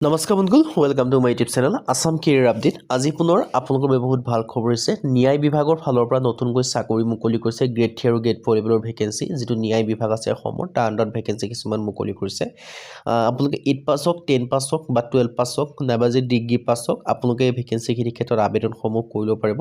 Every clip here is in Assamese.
নমস্কাৰ বন্ধুসকল, welcome to my YouTube channel Assam career update. আজি পুনৰ আপোনালোকৰ বাবে বহুত ভাল খবৰ হৈছে। ন্যায় বিভাগৰ ফালৰ পৰা নতুনকৈ চাকৰি মুকলি কৰিছে গ্ৰেড 3 আৰু গ্ৰেড 4 লেভেলৰ ভেকেঞ্চি। যিটো ন্যায় বিভাগ আছে অসমৰ, তাৰ আণ্ডাৰত ভেকেঞ্চি কিছুমান মুকলি কৰিছে। আপোনালোকে 8 পাছ হওক, 10 পাছ হওক বা 12 পাছ হওক, নাইবা যে ডিগ্ৰী পাছ হওক, আপোনালোকে এই ভেকেঞ্চিখিনিৰ ক্ষেত্ৰত আবেদনসমূহ কৰি ল'ব পাৰিব।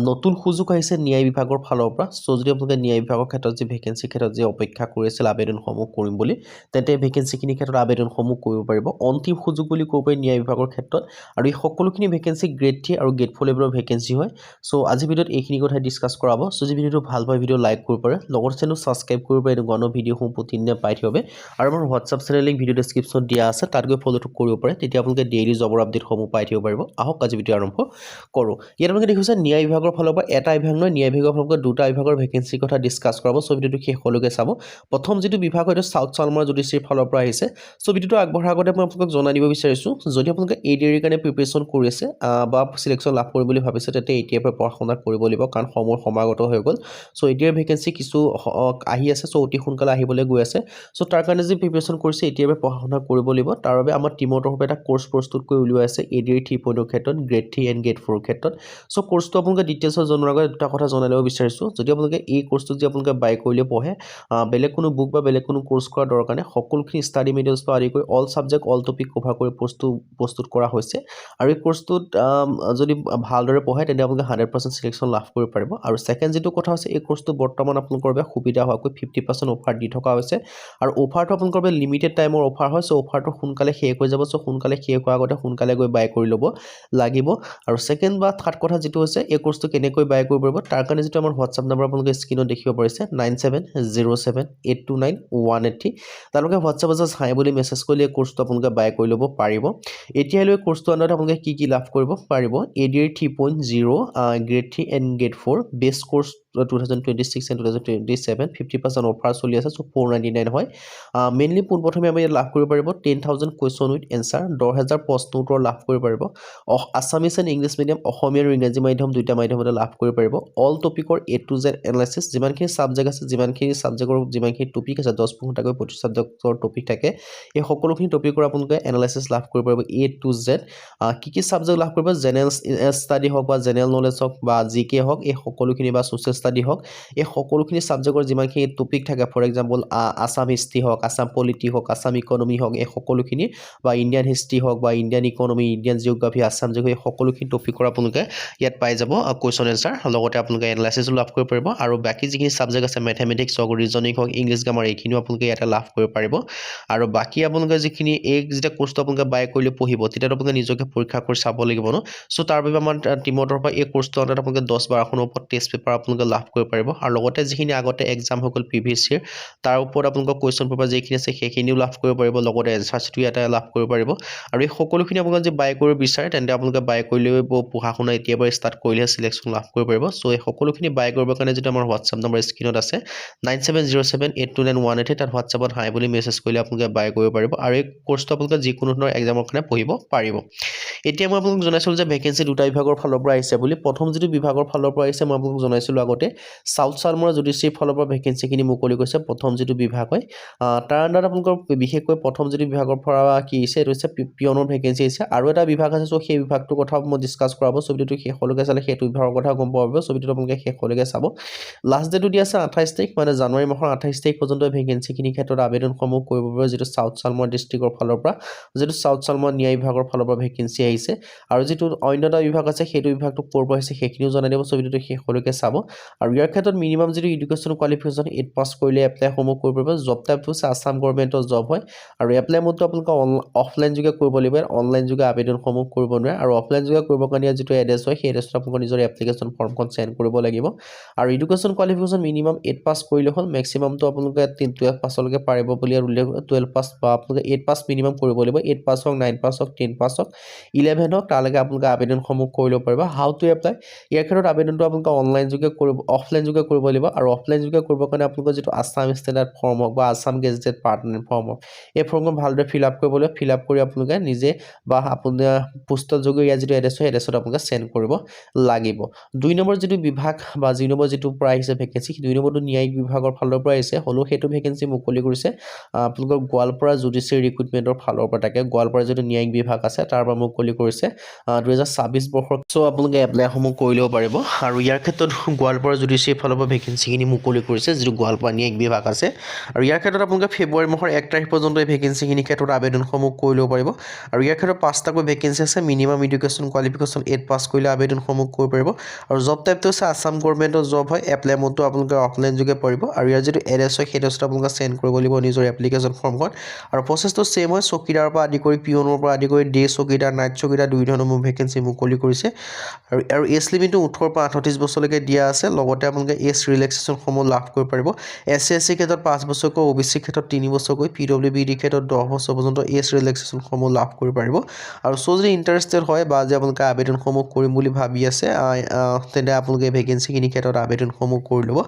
নতুন সুযোগ আহিছে ন্যায় বিভাগৰ ফালৰ পৰা। চ' যদি আপোনালোকে ন্যায় বিভাগৰ ক্ষেত্ৰত যি ভেকেঞ্চিৰ ক্ষেত্ৰত যি অপেক্ষা কৰি আছিল আবেদনসমূহ কৰিম বুলি, তেন্তে ভেকেঞ্চিখিনিৰ ক্ষেত্ৰত আবেদনসমূহ কৰিব পাৰিব। অন্তিম সুযোগ বুলি ক'ব পাৰি ন্যায় বিভাগৰ ক্ষেত্ৰত। আৰু এই সকলোখিনি ভেকেঞ্চি গ্ৰেড 3 আৰু গ্ৰেড 4 লেভেলৰ ভেকেঞ্চি হয়। চ' আজি ভিডিঅ'ত এইখিনি কথাই ডিছকাছ কৰাব। চ' যদি ভিডিঅ'টো ভাল পায় ভিডিঅ' লাইক কৰিব পাৰে, লগতে চেনেল ছাবস্ক্ৰাইব কৰিব পাৰে এনেকুৱা ভিডিঅ'সমূহ প্ৰতিদিনে পাই থাকিব। আৰু আমাৰ হোৱাটছআপ চেনেল লিংক ভিডিঅ' ডেছক্ৰিপশ্যনত দিয়া আছে, তাত গৈ ফ'ল'টো কৰিব পাৰে। তেতিয়া আপোনালোকে ডেইলি জবৰ আপডেটসমূহ পাই থাকিব পাৰিব। আহক আজি ভিডিঅ' আৰম্ভ কৰোঁ। ইয়াত আপোনালোকে দেখিছে ন্যায় বিভাগৰ ফালৰ পৰা এটা বিভাগ নহয়, ন্যায় বিভাগৰ ফালৰ পৰা দুটা বিভাগৰ ভেকেঞ্চিৰ কথা ডিছকাছ কৰাব। চ' ভিডিঅ'টো শেষলৈকে চাব। প্ৰথম যিটো বিভাগ হয়তো চাউথ চালমাৰা জুডিচিয়াৰীৰ ফালৰ পৰা আহিছে। চ' ভিডিঅ'টো আগবঢ়াৰ আগতে মই আপোনালোকক জনাই দিব বিচাৰিছোঁ, যদি আপোনালোকে ADR কাৰণে প্ৰিপেৰেশ্যন কৰি আছে বা চিলেকশ্যন লাভ কৰিম বুলি ভাবিছে, তেতিয়া এতিয়াৰ পৰা পঢ়া শুনা কৰিব লাগিব, কাৰণ সময় সমাগত হৈ গ'ল। চ' এতিয়াৰ ভেকেঞ্চি কিছু আহি আছে, চ' অতি সোনকালে আহিবলৈ গৈ আছে। চ' তাৰ কাৰণে যি প্ৰিপেৰেশ্যন কৰিছে এতিয়াৰ পৰা পঢ়া শুনা কৰিব লাগিব। তাৰ বাবে আমাৰ টিমৰ তৰফৰ পৰা এটা কোৰ্চ প্ৰস্তুত কৰি উলিওৱা আছে ADR 3.0 ক্ষেত্ৰত, গ্ৰেড 3 এণ্ড গ্ৰেড 4 ক্ষেত্ৰত। চ' কোৰ্চটো আপোনালোকে ডিটেইলছত জনোৱাৰ আগতে দুটা কথা জনাই ল'ব বিচাৰিছোঁ। যদি আপোনালোকে এই কোৰ্চটো যদি আপোনালোকে বাই কৰিলে পঢ়ে, বেলেগ কোনো বুক বা বেলেগ কোনো কোৰ্চ কৰাৰ দৰকাৰ নাই। সকলোখিনি ষ্টাডি মেটেৰিয়েলছ পৰা আদি কৰি all subject all topic cover কৰি প্ৰস্তুত কৰা হৈছে। আৰু এই কোৰ্চটোত যদি ভালদৰে পঢ়ে, তেন্তে আপোনালোকে 100% চিলেকশ্যন লাভ কৰিব পাৰিব। আৰু ছেকেণ্ড যিটো কথা হৈছে, এই কোৰ্চটো বৰ্তমান আপোনালোকৰ বাবে সুবিধা হোৱাকৈ 50% অফাৰ দি থকা হৈছে। আৰু অফাৰটো আপোনালোকৰ বাবে লিমিটেড টাইমৰ অফাৰ হয়। চ' অফাৰটো সোনকালে শেষ হৈ যাব। চ' সোনকালে শেষ হোৱাৰ আগতে সোনকালে গৈ বাই কৰি ল'ব লাগিব। আৰু ছেকেণ্ড বা থাৰ্ড কথা যিটো হৈছে, এই কোৰ্চটো কেনেকৈ বাই কৰিব পাৰিব, তাৰ কাৰণে যিটো আমাৰ হোৱাটছআপ নম্বৰ আপোনালোকে স্ক্ৰীনত দেখিব পাৰিছে 9707829183। তেওঁলোকে হোৱাটছআপত জাষ্ট হাই বুলি মেছেজ কৰিলে এই কোৰ্চটো আপোনালোকে বাই কৰি ল'ব পাৰিব। এতিয়ালৈ কোৰ্চটো আণ্ডাৰত আপোনালোকে কি লাভ কৰিব পাৰিব? ADR 3.0 grade 3 and grade 4 best course 2026 and 2027 50% offer চলি আছে। চ' 499 হয়। মেইনলি পোনপ্ৰথমে আমি লাভ কৰিব পাৰিব 10,000 কুৱেশ্যন উইথ এনচাৰ, 10,000 প্ৰশ্ন উত্তৰ লাভ কৰিব পাৰিব। Assamese and English medium, Asomiya আৰু ইংৰাজী মাধ্যম দুইটা মাধ্যমতে লাভ কৰিব পাৰিব। অল টপিকৰ A to Z এনালাইচিছ, যিমানখিনি ছাবজেক্ট আছে, যিমানখিনি টপিক আছে, 10 ঘণ্টাকৈ প্ৰতি ছাবজেক্টৰ টপিক থাকে, এই সকলোখিনি টপিকৰ আপোনালোকে এনালাইচিছ লাভ কৰিব পাৰিব A to Z। কি ছাবজেক্ট লাভ কৰিব? জেনেৰেল ষ্টাডি হওক বা জেনেৰেল নলেজ হওক বা GK হওক, এই সকলোখিনি বা ছ'চিয়েল ষ্টাডি হওক, এই সকলোখিনি ছাবজেক্টৰ যিমানখিনি টপিক থাকে, ফৰ এক্সাম্পল আছাম হিষ্ট্ৰী হওক, আছাম পলিটি হওক, আছাম ইকনমি হওক, এই সকলোখিনি বা ইণ্ডিয়ান হিষ্ট্ৰী হওক বা Indian economy, Indian geography, Assam geography, এই সকলোখিনি টপিকৰ আপোনালোকে ইয়াত পাই যাব কুৱেশ্যন এনচাৰ, লগতে আপোনালোকে এনালাইচিছো লাভ কৰিব পাৰিব। আৰু বাকী যিখিনি ছাবজেক্ট আছে, মেথমেটিক্স হওক, ৰিজনিং হওক, ইংলিছ গ্ৰামাৰ, এইখিনিও আপোনালোকে ইয়াতে লাভ কৰিব পাৰিব। আৰু বাকী আপোনালোকে যিখিনি এই যেতিয়া কোৰ্চটো আপোনালোকে বাই কৰিলে পঢ়িব, তেতিয়াতো আপোনালোকে নিজকে পৰীক্ষা কৰি চাব লাগিব ন। চ' তাৰ বাবে আমাৰ টিমৰ তৰফৰ পৰা এই কোৰ্চটো আণ্ডাৰত আপোনালোকে 10-12খনৰ ওপৰত টেষ্ট পেপাৰ আপোনালোকে লাভ কৰিব পাৰিব। আৰু লগতে যিখিনি আগতে এক্সাম হৈ গ'ল প্ৰিভিয়াছ ইয়েৰ, তাৰ ওপৰত আপোনালোকৰ কুৱেশ্যন পেপাৰ যিখিনি আছে সেইখিনিও লাভ কৰিব পাৰিব, লগতে এনচাৰ চিটো ইয়াতে লাভ কৰিব পাৰিব। আৰু এই সকলোখিনি আপোনালোকে যদি বাই কৰিব বিচাৰে, তেন্তে আপোনালোকে বাই কৰিলেও পঢ়া শুনা এতিয়াৰ পৰা ষ্টাৰ্ট কৰিলেহে চিলেকশ্যন লাভ কৰিব পাৰিব। চ' এই সকলোখিনি বাই কৰিবৰ কাৰণে যিটো আমাৰ হোৱাটছআপ নম্বৰ স্ক্ৰীনত আছে 9707829183, তাত হোৱাটছআপত হাই বুলি মেছেজ কৰিলে আপোনালোকে বাই কৰিব পাৰিব। আৰু এই কোৰ্চটো আপোনালোকে যিকোনো ধৰণৰ এক্সামৰ কাৰণে পঢ়িব পাৰিব। এতিয়া মই আপোনালোক জনাইছিলোঁ যে ভেকেঞ্চি দুটা বিভাগৰ ফালৰ পৰা আহিছে বুলি। প্ৰথম যিটো বিভাগৰ ফালৰ পৰা আহিছে, মই আপোনালোক জনাইছিলোঁ আগতে, চাউথ চালমাৰা জুডিচিয়াৰীৰ ফালৰ পৰা ভেকেঞ্চিখিনি মুকলি কৰিছে। প্ৰথম যিটো বিভাগ হয়, তাৰ আণ্ডাৰত আপোনালোকৰ বিশেষকৈ প্ৰথম যিটো বিভাগৰ পৰা কি আহিছে, এইটো হৈছে পিয়নৰ ভেকেঞ্চি আহিছে। আৰু এটা বিভাগ আছে, চ' সেই বিভাগটোৰ কথাও মই ডিছকাছ কৰাব। চ' ভিডিঅ'টো শেষলৈকে চালে সেইটো বিভাগৰ কথা গম পাব। চ' ভিডিঅ'টো আপোনালোকে শেষলৈকে চাব। লাষ্ট ডেটটো দিয়া আছে 28 তাৰিখ, মানে জানুৱাৰী মাহৰ 28 তাৰিখ পৰ্যন্ত ভেকেঞ্চিখিনিৰ ক্ষেত্ৰত আবেদনসমূহ কৰিব পাৰিব, যিটো চাউথ চালমাৰা ডিষ্ট্ৰিক্টৰ ফালৰ পৰা, যিটো চাউথ চালমাৰা ন্যায় বিভাগৰ ফালৰ পৰা ভেকেঞ্চি আহিছে। আৰু যিটো অন্য এটা বিভাগ আছে, সেইটো বিভাগটো ক'ৰ পৰা আহিছে সেইখিনিও জনাই দিব। চ' ভিডিঅ'টো শেষলৈকে চাব। আৰু ইয়াৰ ক্ষেত্ৰত মিনিমাম যিটো এডুকেশ্যন কোৱালিফিকেশ্যন 8 পাছ কৰিলে এপ্লাইসমূহ কৰিব পাৰিব। জব টাইপটো হৈছে আছাম গভৰ্ণমেণ্টৰ জব হয়। আৰু এপ্লাই মোডটো আপোনালোকে অফলাইন যোগে কৰিব লাগিব, অনলাইন যোগে আবেদনসমূহ কৰিব নোৱাৰে। আৰু অফলাইন যোগে কৰিবৰ কাৰণে যিটো এড্ৰেছ হয়, সেই এড্ৰেছটো আপোনালোকৰ নিজৰ এপ্লিকেশ্যন ফৰ্মখন চেণ্ড কৰিব লাগিব। আৰু এডুকেশ্যন কোৱালিফিকেশ্যন মিনিমাম 8 পাছ কৰিলে হ'ল। মেক্সিমামটো আপোনালোকে 12 পাছলৈকে পাৰিব বুলি উল্লেখ, 12 পাছ বা আপোনালোকে 8 পাছ মিনিমাম কৰিব লাগিব। 8 পাছ হওক, 9 পাছ হওক, 10 পাছ হওক, 11 হওক, তালৈকে আপোনালোকে আবেদনসমূহ কৰি ল'ব পাৰিব। হাউ টু এপ্লাই, ইয়াৰ ক্ষেত্ৰত আবেদনটো আপোনালোকে অনলাইন যোগে কৰিব অফলাইন যোগে কৰিব লাগিব আৰু অফলাইন যোগে কৰিবৰ কাৰণে আপোনালোকৰ যিটো আছাম ষ্টেণ্ডাৰ্ড ফৰ্ম হওক বা আছাম গেজেটেড পাৰ্টনাৰ ফৰ্ম হওক এই ফৰ্মখন ভালদৰে ফিল আপ কৰিব লাগিব ফিল আপ কৰি আপোনালোকে নিজে বা আপোনাৰ পোষ্টেল যোগে ইয়াৰ যিটো এড্ৰেছ হয় এড্ৰেছত আপোনালোকে চেণ্ড কৰিব লাগিব 2 নম্বৰ যিটো বিভাগ বা 2 নম্বৰ যিটো পৰা আহিছে ভেকেঞ্চি 2 নম্বৰটো ন্যায়িক বিভাগৰ ফালৰ পৰা আহিছে হলো সেইটো ভেকেঞ্চি মুকলি কৰিছে আপোনালোকৰ গোৱালপাৰা জুডিচিয়াৰী ৰিক্ৰুটমেণ্টৰ ফালৰ পৰা তাকে গোৱালপাৰা যিটো ন্যায়িক বিভাগ আছে তাৰ পৰা মুকলি কৰিছে 2026 বৰ্ষৰ সো আপোনালোকে এপ্লাইসমূহ কৰি ল'ব পাৰিব আৰু ইয়াৰ ক্ষেত্ৰত গোৱালপাৰা জুডিচিয়াৰী ফালৰ পৰা ভেকেঞ্চিখিনি মুকলি কৰিছে যিটো গোৱালপাৰা ন্যায়িক বিভাগ আছে আৰু ইয়াৰ ক্ষেত্ৰত আপোনালোকে ফেব্ৰুৱাৰী মাহৰ 1 তাৰিখ পৰ্যন্ত এই ভেকেঞ্চিখিনি ক্ষেত্ৰত আবেদনসমূহ কৰি ল'ব পাৰিব আৰু ইয়াৰ ক্ষেত্ৰত 5টাকৈ ভেকেঞ্চি আছে মিনিমাম এডুকেশ্যন কোৱালিফিকেশ্যন 8 পাছ কৰিলে আবেদনসমূহ কৰিব পাৰিব আৰু জব টাইপটো হৈছে আছাম গভৰ্ণমেণ্টৰ জব হয় এপ্লাই মোডটো আপোনালোকে অফলাইন যোগে পাৰিব আৰু ইয়াৰ যিটো এড্ৰেছ হয় সেই এড্ৰেছত আপোনালোকে চেণ্ড কৰিব লাগিব নিজৰ এপ্লিকেশ্যন ফৰ্মখন আৰু প্ৰচেছটো সেম হয় চকীদাৰৰ পৰা আদি কৰি পিয়নৰ পৰা আদি কৰি ডে চকীদাৰ নাইট চকীদাৰ দুই ধৰণৰ ভেকেঞ্চি মুকলি কৰিছে আৰু এজ লিমিটটো 18 পৰা 38 বছৰলৈকে দিয়া আছে লগতে আপোনালোকে এজ ৰিলেক্সেশ্যনসমূহ লাভ কৰিব পাৰিব এছচি ক্ষেত্ৰত 5 বছৰকৈ ওবিচি ক্ষেত্ৰত 3 বছৰকৈ পিডব্লিউডি ক্ষেত্ৰত 10 বছৰ পৰ্যন্ত এজ ৰিলেক্সেশ্যনসমূহ লাভ কৰিব পাৰিব আৰু সো যদি ইণ্টাৰেষ্টেড হয় বা যে আপোনালোকে আবেদনসমূহ কৰিম বুলি ভাবি আছে তেন্তে আপোনালোকে ভেকেঞ্চিখিনি ক্ষেত্ৰত আবেদনসমূহ কৰি ল'ব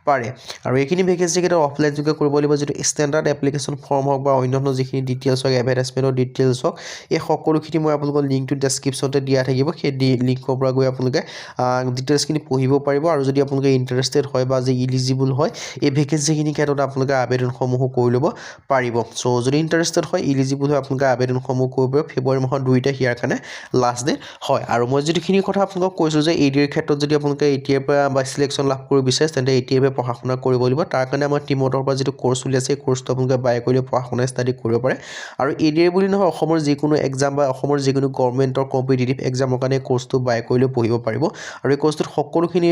পাৰে আৰু এইখিনি ভেকেঞ্চি ক্ষেত্ৰত অফলাইন যোগে কৰিব লাগিব যিটো ষ্টেণ্ডাৰ্ড এপ্লিকেশ্যন ফৰ্ম হওক বা অন্যান্য যিখিনি ডিটেইলছ হওক এডভাৰটাইজমেণ্টৰ ডিটেইলছ হওক এই সকলোখিনি মই আপোনালোকৰ লিংকটো ডেছক্ৰিপশ্যনতে দিয়া থাকিব সেই লিংকৰ পৰা গৈ আপোনালোকে ডিটেইলছখিনি পঢ়িব পাৰিব আৰু যদি আপোনালোকে ইণ্টাৰেষ্টেড হয় বা যে ইলিজিবল হয় এই ভেকেঞ্চিখিনি ক্ষেত্ৰত আপোনালোকে আবেদনসমূহ কৰি ল'ব পাৰিব সো যদি ইণ্টাৰেষ্টেড হয় ইলিজিবল হয় আপোনালোকে আবেদনসমূহ কৰিব পাৰিব ফেব্ৰুৱাৰী মাহৰ 2 তাৰিখ ইয়াৰ কাৰণে লাষ্ট ডেট হয় আৰু মই যিখিনি কথা আপোনালোকক কৈছোঁ যে এডিৰ ক্ষেত্ৰত যদি আপোনালোকে এতিয়াৰ পৰা বা সিলেকশ্যন লাভ কৰিব বিচাৰে তেন্তে এতিয়াৰ পৰা পঢ়া শুনা কৰিব লাগিব তাৰ কাৰণে আমাৰ টিমতৰ পৰা যিটো কোৰ্চ চলি আছে এই কোৰ্চটো আপোনালোকে বাই কৰি পঢ়া শুনা ষ্টাডি কৰিব পাৰে আৰু এডিৰ বুলি নহয় অসমৰ যিকোনো এক্সাম বা অসমৰ যিকোনো গভৰ্ণমেণ্টৰ কম্পিটিটিভ এক্সামৰ কাৰণে কোৰ্চটো বাই কৰিলে পঢ়িব পাৰিব আৰু এই কোৰ্চটোত সকলোখিনি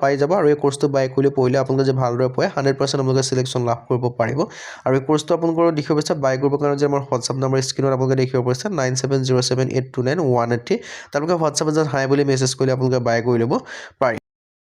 পাই যাব আৰু এই কোৰ্চটো বাই কৰিলে পঢ়িলে আপোনালোকে যে ভালদৰে পঢ়ে 100% আপোনালোকে সিলেকশ্যন লাভ কৰিব পাৰিব আৰু এই কোৰ্চটো আপোনালোকৰ দেখিব পাৰিছে বাই কৰিবৰ কাৰণে যে আমাৰ হোৱাটছআপ নম্বৰ স্ক্ৰীনত আপোনালোকে দেখিব পাৰিছে 9707829183 তেওঁলোকে হোৱাটছআপত হাই বুলি মেছেজ কৰিলে আপোনালোকে বাই কৰি ল'ব পাৰিব